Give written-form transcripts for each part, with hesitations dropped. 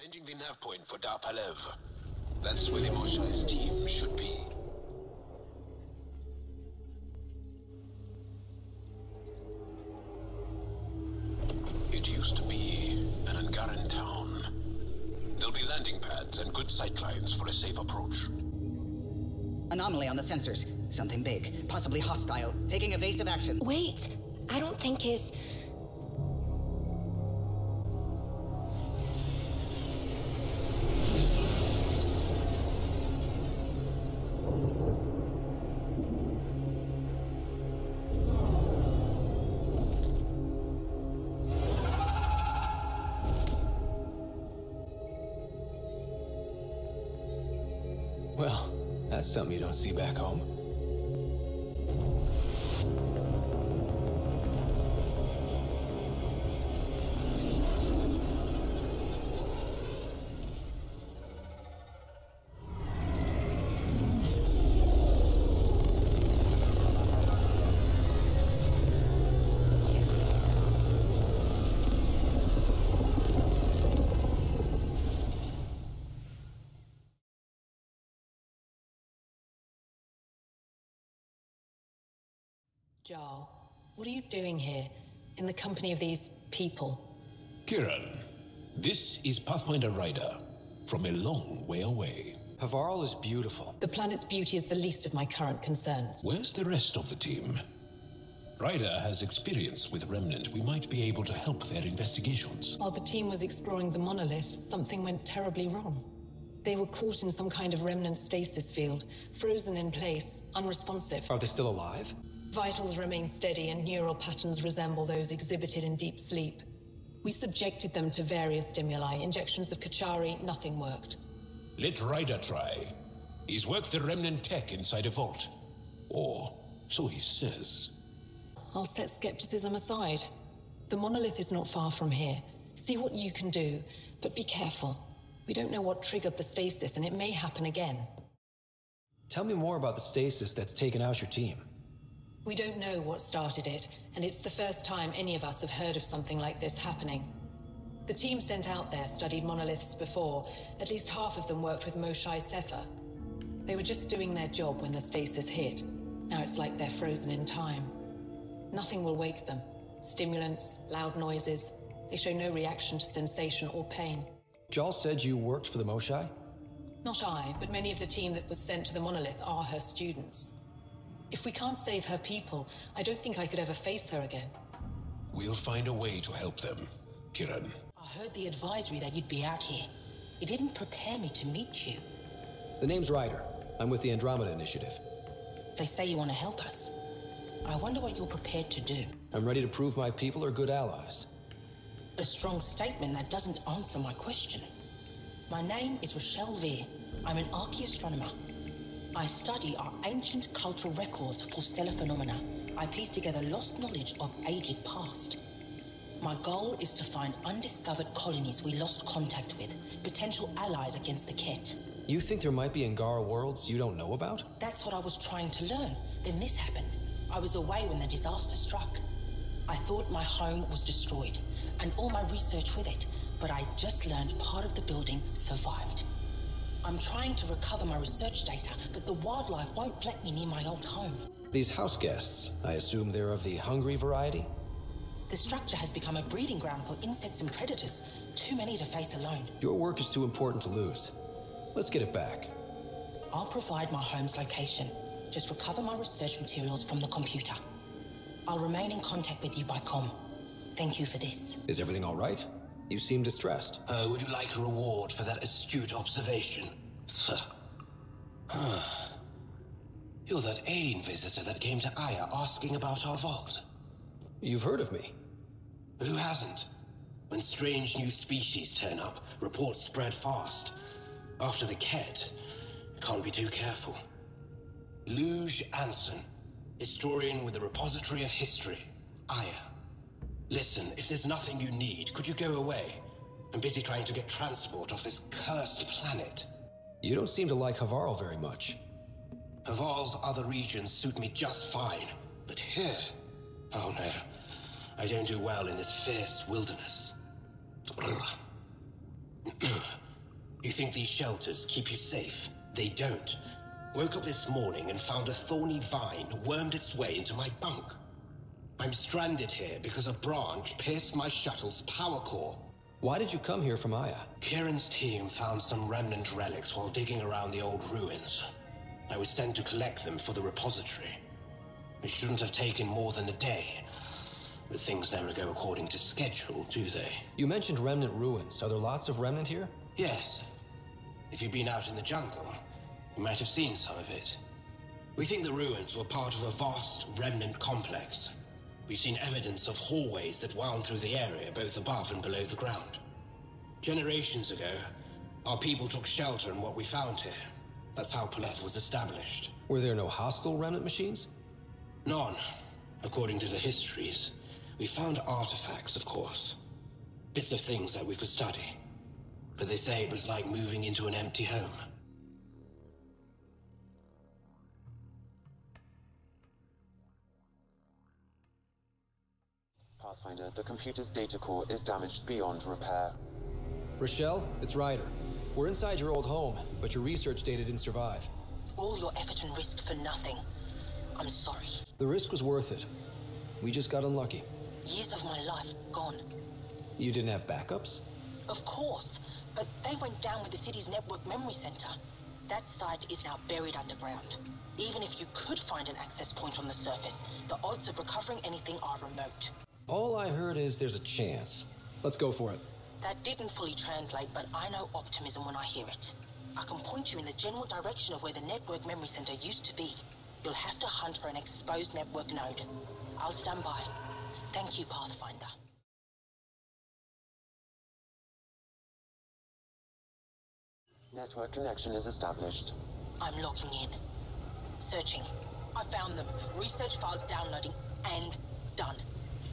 Sending the nav point for Darpalev. That's where the Moshai's team should be. It used to be an Angaran town. There'll be landing pads and good sightlines for a safe approach. Anomaly on the sensors. Something big, possibly hostile, taking evasive action. Wait, I don't think his... Well, that's something you don't see back home. Jarl, what are you doing here, in the company of these people? Kiran, this is Pathfinder Ryder, from a long way away. Havarl is beautiful. The planet's beauty is the least of my current concerns. Where's the rest of the team? Ryder has experience with Remnant. We might be able to help their investigations. While the team was exploring the Monolith, something went terribly wrong. They were caught in some kind of Remnant stasis field, frozen in place, unresponsive. Are they still alive? Vitals remain steady and neural patterns resemble those exhibited in deep sleep. We subjected them to various stimuli, injections of Kachari, nothing worked. Let Ryder try. He's worked the Remnant tech inside a vault. Or so he says. I'll set skepticism aside. The Monolith is not far from here. See what you can do, but be careful. We don't know what triggered the stasis, and it may happen again. Tell me more about the stasis that's taken out your team. We don't know what started it, and it's the first time any of us have heard of something like this happening. The team sent out there studied monoliths before. At least half of them worked with Moshai Sether. They were just doing their job when the stasis hit. Now it's like they're frozen in time. Nothing will wake them. Stimulants, loud noises. They show no reaction to sensation or pain. Jarl said you worked for the Moshai? Not I, but many of the team that was sent to the Monolith are her students. If we can't save her people, I don't think I could ever face her again. We'll find a way to help them, Kiran. I heard the advisory that you'd be out here. It didn't prepare me to meet you. The name's Ryder. I'm with the Andromeda Initiative. They say you want to help us. I wonder what you're prepared to do. I'm ready to prove my people are good allies. A strong statement that doesn't answer my question. My name is Rochelle Veer. I'm an archaeoastronomer. I study our ancient cultural records for stellar phenomena. I piece together lost knowledge of ages past. My goal is to find undiscovered colonies we lost contact with, potential allies against the Ket. You think there might be Angara worlds you don't know about? That's what I was trying to learn. Then this happened. I was away when the disaster struck. I thought my home was destroyed, and all my research with it, but I just learned part of the building survived. I'm trying to recover my research data, but the wildlife won't let me near my old home. These house guests, I assume they're of the hungry variety? The structure has become a breeding ground for insects and predators, too many to face alone. Your work is too important to lose. Let's get it back. I'll provide my home's location. Just recover my research materials from the computer. I'll remain in contact with you by comm. Thank you for this. Is everything all right? You seem distressed. Would you like a reward for that astute observation? You're that alien visitor that came to Aya asking about our vault. You've heard of me. Who hasn't? When strange new species turn up, reports spread fast. After the Ket, can't be too careful. Luge Anson, historian with the Repository of History, Aya. Listen, if there's nothing you need, could you go away? I'm busy trying to get transport off this cursed planet. You don't seem to like Havarl very much. Havarl's other regions suit me just fine, but here... Oh no, I don't do well in this fierce wilderness. You think these shelters keep you safe? They don't. Woke up this morning and found a thorny vine wormed its way into my bunk. I'm stranded here because a branch pierced my shuttle's power core. Why did you come here from Aya? Kieran's team found some remnant relics while digging around the old ruins. I was sent to collect them for the repository. It shouldn't have taken more than a day. But things never go according to schedule, do they? You mentioned remnant ruins. Are there lots of remnant here? Yes. If you've been out in the jungle, you might have seen some of it. We think the ruins were part of a vast remnant complex. We've seen evidence of hallways that wound through the area, both above and below the ground. Generations ago, our people took shelter in what we found here. That's how Monolith was established. Were there no hostile remnant machines? None, according to the histories. We found artifacts, of course. Bits of things that we could study. But they say it was like moving into an empty home. Pathfinder, the computer's data core is damaged beyond repair. Rochelle, it's Ryder. We're inside your old home, but your research data didn't survive. All your effort and risk for nothing. I'm sorry. The risk was worth it. We just got unlucky. Years of my life gone. You didn't have backups? Of course, but they went down with the city's network memory center. That site is now buried underground. Even if you could find an access point on the surface, the odds of recovering anything are remote. All I heard is there's a chance. Let's go for it. That didn't fully translate, but I know optimism when I hear it. I can point you in the general direction of where the network memory center used to be. You'll have to hunt for an exposed network node. I'll stand by. Thank you, Pathfinder. Network connection is established. I'm logging in. Searching. I found them. Research files downloading and done.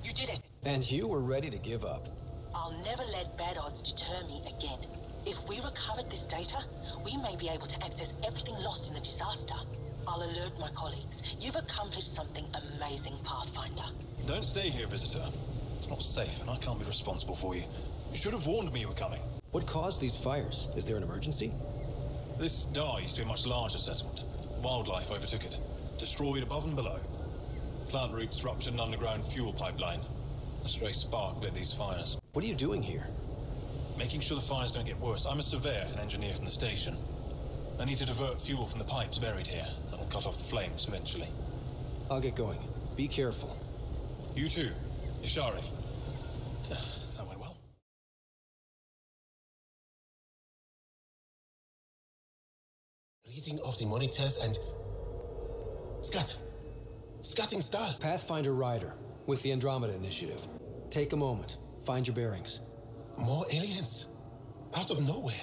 You did it. And you were ready to give up. I'll never let bad odds deter me again. If we recovered this data, we may be able to access everything lost in the disaster. I'll alert my colleagues. You've accomplished something amazing, Pathfinder. Don't stay here, visitor. It's not safe, and I can't be responsible for you. You should have warned me you were coming. What caused these fires? Is there an emergency? This Dar used to be a much larger settlement. Wildlife overtook it, destroyed above and below. Plant roots ruptured an underground fuel pipeline. A stray spark lit these fires. What are you doing here? Making sure the fires don't get worse. I'm a surveyor and engineer from the station. I need to divert fuel from the pipes buried here. That'll cut off the flames eventually. I'll get going. Be careful. You too, Ishari. That went well. Reading of the monitors and... Scatting stars. Pathfinder Ryder, with the Andromeda Initiative. Take a moment. Find your bearings. More aliens. Out of nowhere.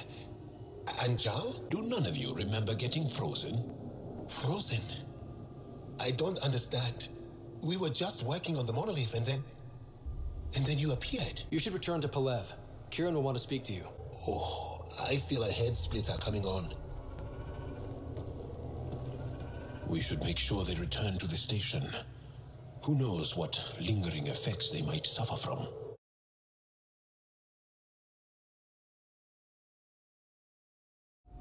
And Jal? Do none of you remember getting frozen? Frozen? I don't understand. We were just working on the Monolith and then you appeared. You should return to Palev. Kieran will want to speak to you. Oh, I feel a head splitter coming on. We should make sure they return to the station. Who knows what lingering effects they might suffer from.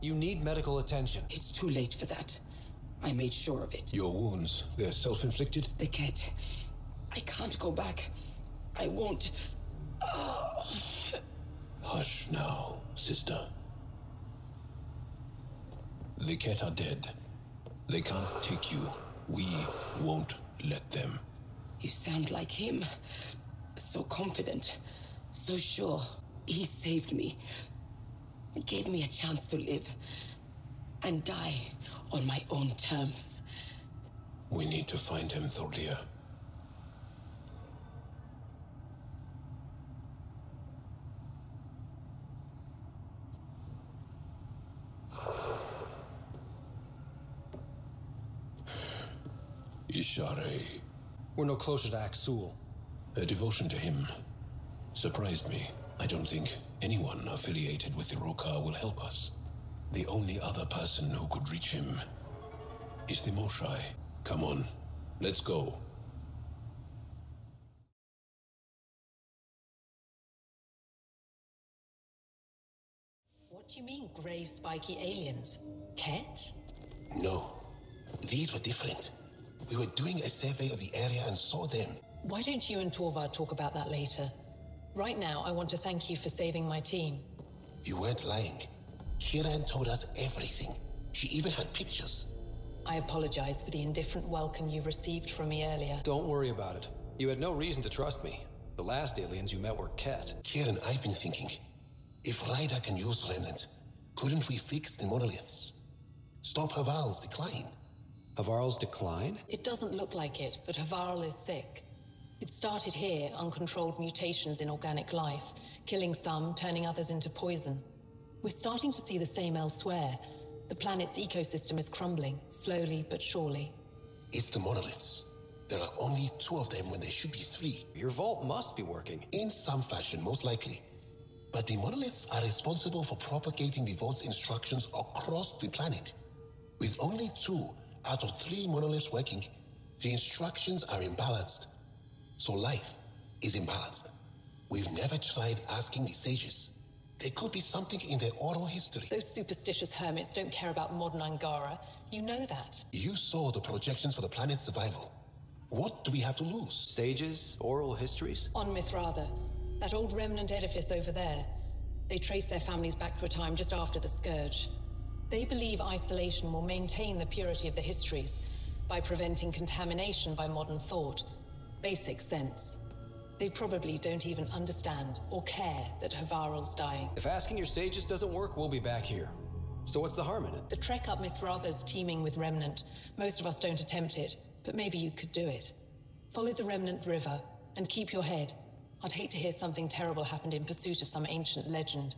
You need medical attention. It's too late for that. I made sure of it. Your wounds, they're self-inflicted? The cat. I can't go back. I won't. Oh. Hush now, sister. The cat are dead. They can't take you. We won't let them. You sound like him. So confident. So sure. He saved me. Gave me a chance to live. And die on my own terms. We need to find him, Thordia. Ishare. We're no closer to Aksul. A devotion to him surprised me. I don't think anyone affiliated with the Rokar will help us. The only other person who could reach him is the Moshai. Come on, let's go. do you mean, grey spiky aliens? Ket? No. These were different. We were doing a survey of the area and saw them. Why don't you and Torvald talk about that later? Right now, I want to thank you for saving my team. You weren't lying. Kiran told us everything. She even had pictures. I apologize for the indifferent welcome you received from me earlier. Don't worry about it. You had no reason to trust me. The last aliens you met were Ket. Kiran, I've been thinking, if Ryder can use Remnant, couldn't we fix the monoliths? Stop Havarl's decline? Havarl's decline? It doesn't look like it, but Havarl is sick. It started here, uncontrolled mutations in organic life, killing some, turning others into poison. We're starting to see the same elsewhere. The planet's ecosystem is crumbling, slowly but surely. It's the monoliths. There are only 2 of them when there should be 3. Your vault must be working. In some fashion, most likely. But the monoliths are responsible for propagating the vault's instructions across the planet. With only 2 out of 3 monoliths working, the instructions are imbalanced. So life is imbalanced. We've never tried asking the sages. There could be something in their oral history. Those superstitious hermits don't care about modern Angara. You know that. You saw the projections for the planet's survival. What do we have to lose? Sages? Oral histories? On Mithratha, that old remnant edifice over there. They trace their families back to a time just after the Scourge. They believe isolation will maintain the purity of the histories by preventing contamination by modern thought. Basic sense. They probably don't even understand or care that Havarl's dying. If asking your sages doesn't work, we'll be back here. So what's the harm in it? The trek up Mithratha's teeming with Remnant. Most of us don't attempt it, but maybe you could do it. Follow the Remnant River, and keep your head. I'd hate to hear something terrible happened in pursuit of some ancient legend.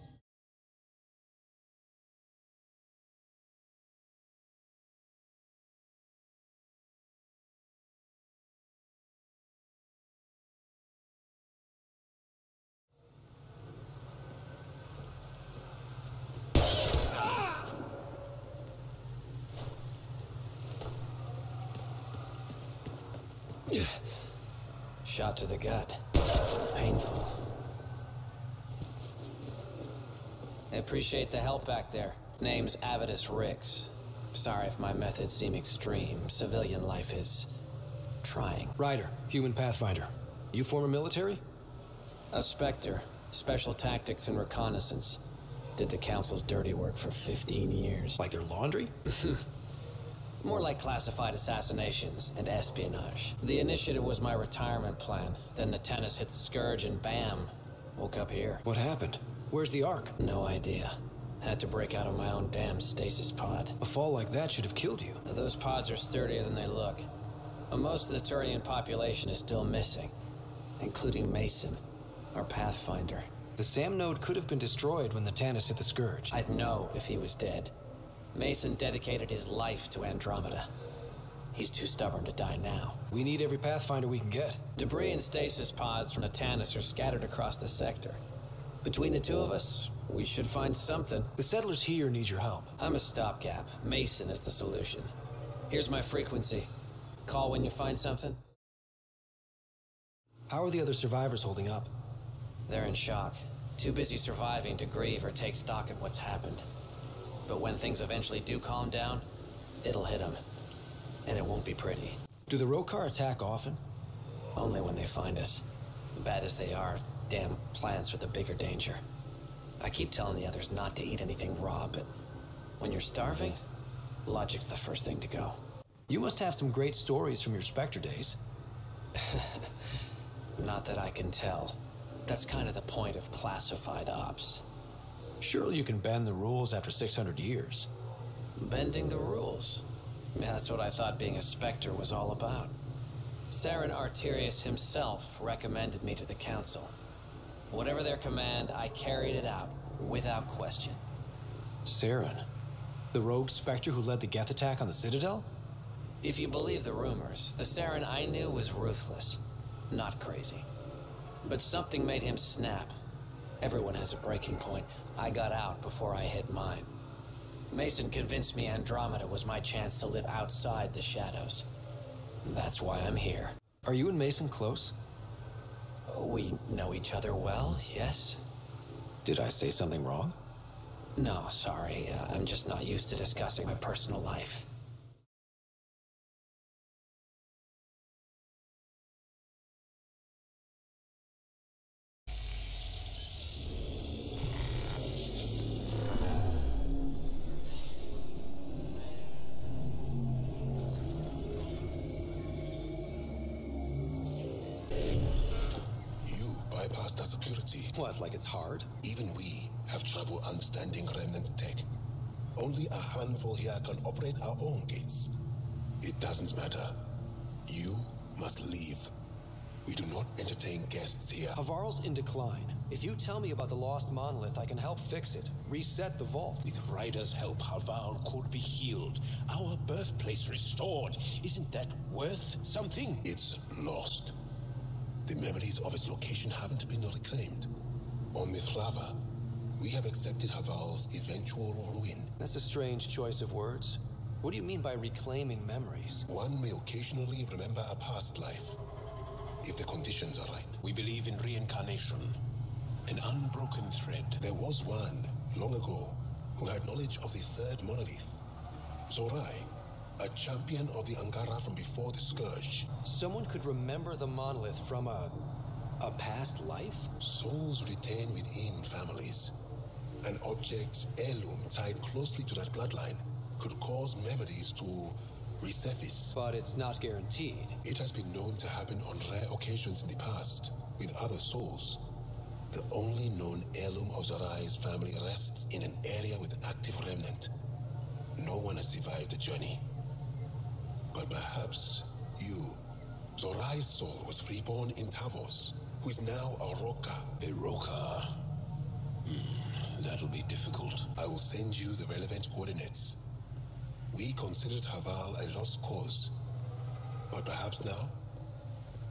Shot to the gut. Painful. I appreciate the help back there. Name's Avidus Rix. Sorry if my methods seem extreme. Civilian life is trying. Ryder, human pathfinder. You former military? A Spectre. Special tactics and reconnaissance. Did the Council's dirty work for 15 years. Like their laundry? More like classified assassinations and espionage. The initiative was my retirement plan. Then the tennis hit the Scourge and bam, woke up here. What happened? Where's the Ark? No idea. Had to break out of my own damn stasis pod. A fall like that should have killed you. Those pods are sturdier than they look. But most of the Turian population is still missing, including Mason, our pathfinder. The SAM node could have been destroyed when the Tannis hit the Scourge. I'd know if he was dead. Mason dedicated his life to Andromeda. He's too stubborn to die now. We need every pathfinder we can get. Debris and stasis pods from the Tannis are scattered across the sector. Between the 2 of us, we should find something. The settlers here need your help. I'm a stopgap. Mason is the solution. Here's my frequency. Call when you find something. How are the other survivors holding up? They're in shock. Too busy surviving to grieve or take stock of what's happened. But when things eventually do calm down, it'll hit them. And it won't be pretty. Do the Rokar attack often? Only when they find us. Bad as they are, damn plants are the bigger danger. I keep telling the others not to eat anything raw, but when you're starving, logic's the first thing to go. You must have some great stories from your Spectre days. Not that I can tell. That's kind of the point of classified ops. Surely you can bend the rules after 600 years. Bending the rules? Yeah, that's what I thought being a Spectre was all about. Saren Arterius himself recommended me to the Council. Whatever their command, I carried it out, without question. Saren? The rogue Spectre who led the Geth attack on the Citadel? If you believe the rumors, the Saren I knew was ruthless, not crazy. But something made him snap. Everyone has a breaking point. I got out before I hit mine. Mason convinced me Andromeda was my chance to live outside the shadows. That's why I'm here. Are you and Mason close? We know each other well, yes. Did I say something wrong? No, sorry. I'm just not used to discussing my personal life. Bypass that security. What, like it's hard? Even we have trouble understanding remnant tech. Only a handful here can operate our own gates. It doesn't matter. You must leave. We do not entertain guests here. Havarl's in decline. If you tell me about the lost monolith, I can help fix it. Reset the vault. With Ryder's help, Havarl could be healed. Our birthplace restored. Isn't that worth something? It's lost. The memories of its location haven't been reclaimed. On Mithrava, we have accepted Havarl's eventual ruin. That's a strange choice of words. What do you mean by reclaiming memories? One may occasionally remember a past life, if the conditions are right. We believe in reincarnation, an unbroken thread. There was one, long ago, who had knowledge of the third monolith. Zorai, a champion of the Angara from before the Scourge. Someone could remember the monolith from a past life? Souls retain within families. An object, heirloom, tied closely to that bloodline could cause memories to resurface. But it's not guaranteed. It has been known to happen on rare occasions in the past, with other souls. The only known heirloom of Zorai's family rests in an area with active remnant. No one has survived the journey. But perhaps you, Zorai's soul, was reborn in Tavos, who is now a Roka. A Roka? That'll be difficult. I will send you the relevant coordinates. We considered Havarl a lost cause, but perhaps now,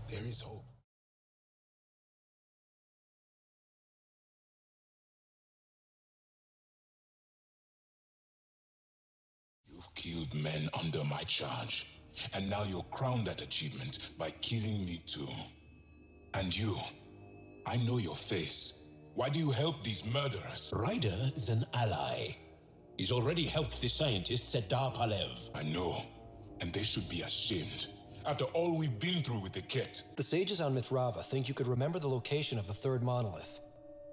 there is hope. You've killed men under my charge, and now you'll crown that achievement by killing me too. And you, I know your face. Why do you help these murderers? Ryder is an ally. He's already helped the scientists at Dar Palev. I know, and they should be ashamed. After all we've been through with the Ket. The sages on Mithrava think you could remember the location of the third monolith.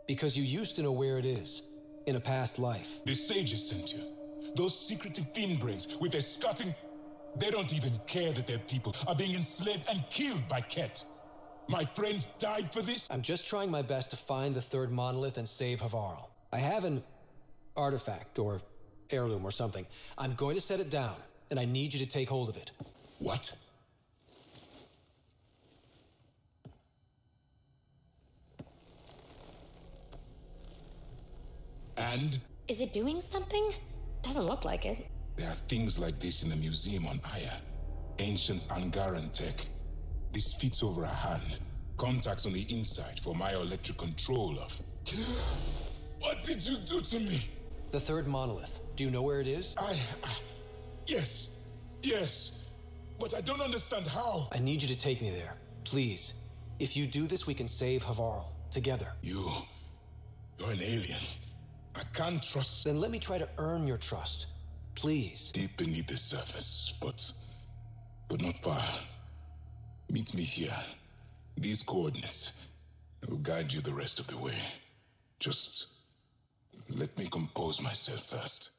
Because you used to know where it is, in a past life. The sages sent you. Those secretive fiendbrains with their scutting. They don't even care that their people are being enslaved and killed by Ket. My friends died for this? I'm just trying my best to find the third monolith and save Havarl. I have an artifact or heirloom or something. I'm going to set it down, and I need you to take hold of it. What? And? Is it doing something? Doesn't look like it. There are things like this in the museum on Aya. Ancient Angaran tech. This fits over a hand. Contacts on the inside for my electric control of... What did you do to me? The third monolith. Do you know where it is? Yes. Yes. But I don't understand how. I need you to take me there. Please. If you do this, we can save Havarl. Together. You're an alien. I can't trust... Then let me try to earn your trust. Please. Deep beneath the surface, but not far. Meet me here. These coordinates. I will guide you the rest of the way. Just let me compose myself first.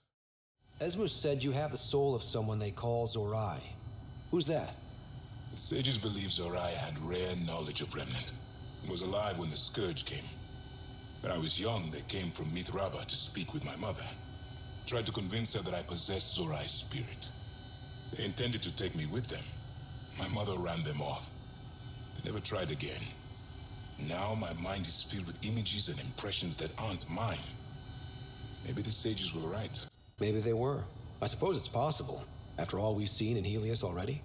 Esmus said you have the soul of someone they call Zorai. Who's that? The sages believe Zorai had rare knowledge of Remnant. He was alive when the Scourge came. When I was young, they came from Mithrava to speak with my mother. Tried to convince her that I possessed Zorai's spirit. They intended to take me with them. My mother ran them off. They never tried again. Now my mind is filled with images and impressions that aren't mine. Maybe the sages were right. Maybe they were. I suppose it's possible, after all we've seen in Helios already.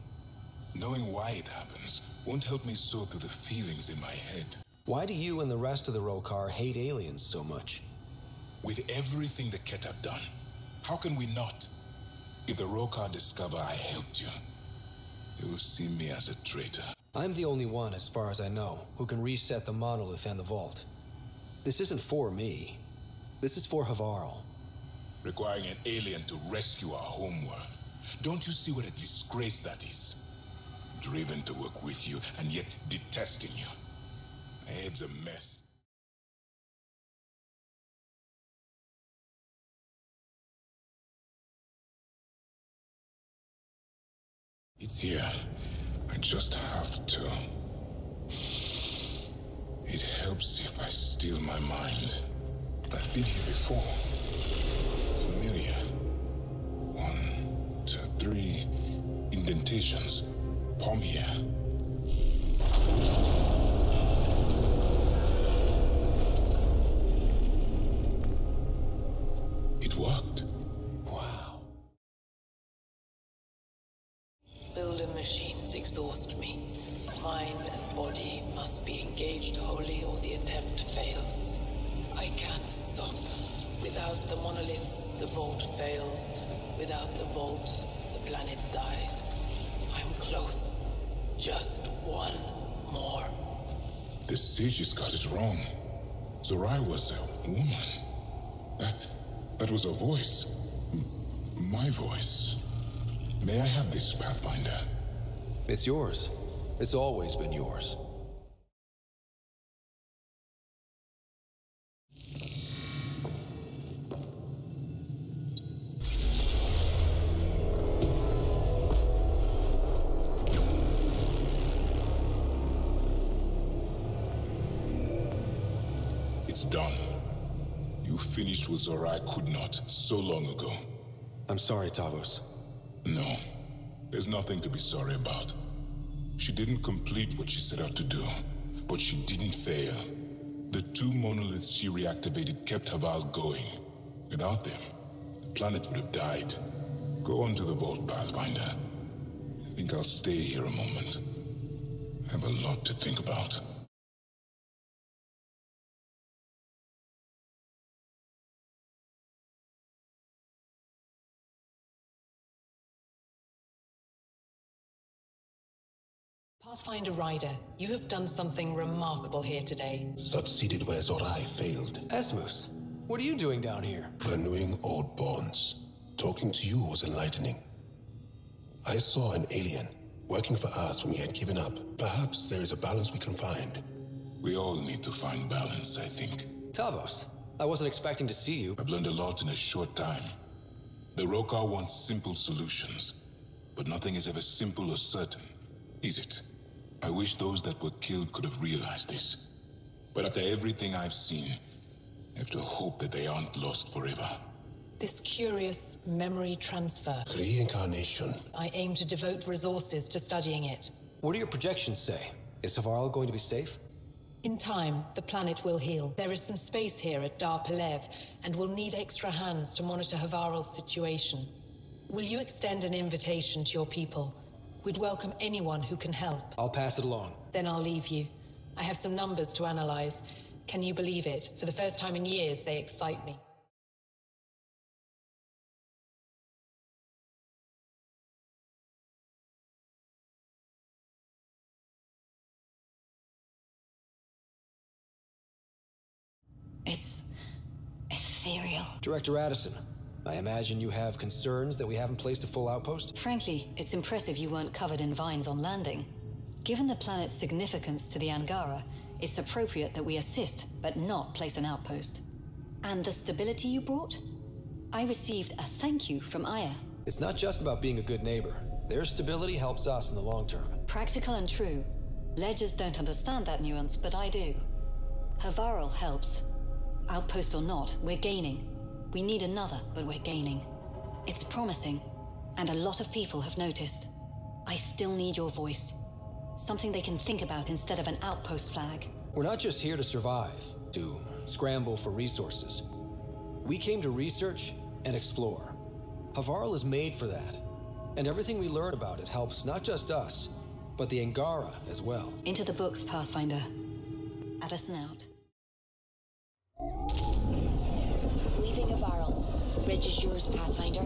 Knowing why it happens won't help me sort through the feelings in my head. Why do you and the rest of the Rokar hate aliens so much? With everything the Ket have done, how can we not? If the Rokar discover I helped you, they will see me as a traitor. I'm the only one, as far as I know, who can reset the monolith and the vault. This isn't for me. This is for Havarl. requiring an alien to rescue our homeworld. Don't you see what a disgrace that is? Driven to work with you, and yet detesting you. My head's a mess. It's here. I just have to. It helps if I steal my mind. I've been here before. Familiar. 1, 2, 3 indentations. Palm here. It worked. Wow. Builder machines exhaust me. Mind and body must be engaged wholly or the attempt fails. I can't stop. Without the monoliths, the vault fails. Without the vault, the planet dies. I'm close. Just one more. The sages got it wrong. Zorai was a woman. That was a voice. My voice. May I have this, Pathfinder? It's yours. It's always been yours. It's done. You finished what Zorai could not so long ago. I'm sorry, Tavos. No. There's nothing to be sorry about. She didn't complete what she set out to do, but she didn't fail. The 2 monoliths she reactivated kept Haval going. Without them, the planet would have died. Go on to the vault, Pathfinder. I think I'll stay here a moment. I have a lot to think about. Pathfinder Ryder, you have done something remarkable here today. Succeeded where Zorai failed. Esmus, what are you doing down here? Renewing old bonds. Talking to you was enlightening. I saw an alien working for us when we had given up. Perhaps there is a balance we can find. We all need to find balance, I think. Tavos, I wasn't expecting to see you. I've learned a lot in a short time. The Rokar wants simple solutions, but nothing is ever simple or certain, is it? I wish those that were killed could have realized this. But after everything I've seen, I have to hope that they aren't lost forever. This curious memory transfer. Reincarnation. I aim to devote resources to studying it. What do your projections say? Is Havarl going to be safe? In time, the planet will heal. There is some space here at Dar Pelev, and we'll need extra hands to monitor Havarl's situation. Will you extend an invitation to your people? We'd welcome anyone who can help. I'll pass it along. Then I'll leave you. I have some numbers to analyze. Can you believe it? For the first time in years, they excite me. It's ethereal. Director Addison, I imagine you have concerns that we haven't placed a full outpost? Frankly, it's impressive you weren't covered in vines on landing. Given the planet's significance to the Angara, it's appropriate that we assist, but not place an outpost. And the stability you brought? I received a thank you from Aya. It's not just about being a good neighbor. Their stability helps us in the long term. Practical and true. Ledgers don't understand that nuance, but I do. Havarl helps. Outpost or not, we're gaining. We need another, but we're gaining. It's promising, and a lot of people have noticed. I still need your voice. Something they can think about instead of an outpost flag. We're not just here to survive, to scramble for resources. We came to research and explore. Havarl is made for that. And everything we learn about it helps not just us, but the Angara as well. Into the books, Pathfinder. Addison out. Leaving Havarl. Bridge is yours, Pathfinder.